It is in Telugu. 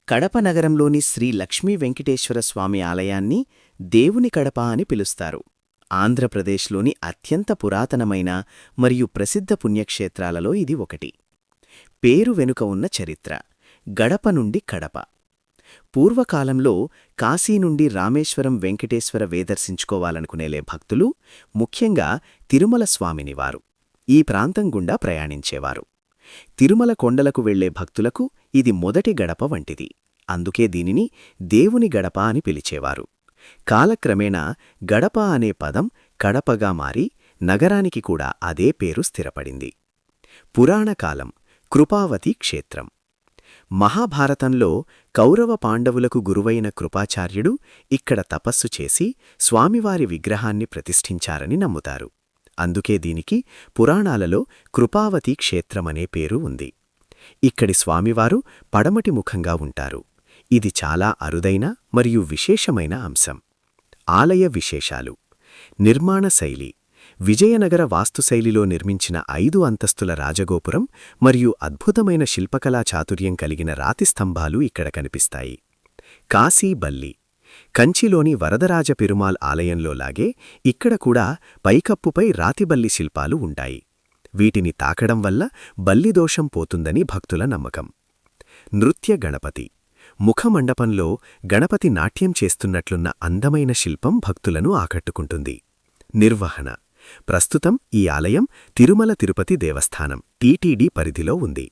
కడప నగరంలోని శ్రీ లక్ష్మీ వెంకటేశ్వర స్వామి ఆలయాన్ని దేవుని కడప అని పిలుస్తారు. ఆంధ్రప్రదేశ్లోని అత్యంత పురాతనమైన మరియు ప్రసిద్ధ పుణ్యక్షేత్రాలలో ఇది ఒకటి. పేరు వెనుక ఉన్న చరిత్ర: గడప నుండి కడప. పూర్వకాలంలో కాశీ నుండి రామేశ్వరం వెంకటేశ్వర వేదర్శించుకోవాలనుకునేలే భక్తులు, ముఖ్యంగా తిరుమల స్వామినివారు ఈ ప్రాంతం గుండా ప్రయాణించేవారు. తిరుమల కొండలకు వెళ్లే భక్తులకు ఇది మొదటి గడప వంటిది. అందుకే దీనిని దేవుని గడప అని పిలిచేవారు. కాలక్రమేణా గడప అనే పదం కడపగా మారి నగరానికి కూడా అదే పేరు స్థిరపడింది. పురాణకాలం: కృపావతి క్షేత్రం. మహాభారతంలో కౌరవ పాండవులకు గురువైన కృపాచార్యుడు ఇక్కడ తపస్సు చేసి స్వామివారి విగ్రహాన్ని ప్రతిష్ఠించారని నమ్ముతారు. అందుకే దీనికి పురాణాలలో కృపావతి క్షేత్రమనే పేరు ఉంది. ఇక్కడి స్వామివారు పడమటి ముఖంగా ఉంటారు. ఇది చాలా అరుదైన మరియు విశేషమైన అంశం. ఆలయ విశేషాలు: నిర్మాణ శైలి: విజయనగర వాస్తుశైలిలో నిర్మించిన 5 అంతస్తుల రాజగోపురం మరియు అద్భుతమైన శిల్పకళా చాతుర్యం కలిగిన రాతి స్తంభాలు ఇక్కడ కనిపిస్తాయి. కాశీ బల్లి: కంచిలోని వరదరాజ పెరుమాళ్ ఆలయంలోలాగే ఇక్కడ కూడా పైకప్పుపై రాతిబల్లి శిల్పాలు ఉంటాయి. వీటిని తాకడం వల్ల బల్లిదోషం పోతుందని భక్తుల నమ్మకం. నృత్య గణపతి: ముఖమండపంలో గణపతి నాట్యం చేస్తున్నట్లున్న అందమైన శిల్పం భక్తులను ఆకట్టుకుంటుంది. నిర్వహణ: ప్రస్తుతం ఈ ఆలయం తిరుమల తిరుపతి దేవస్థానం (టీటీడీ) పరిధిలో ఉంది.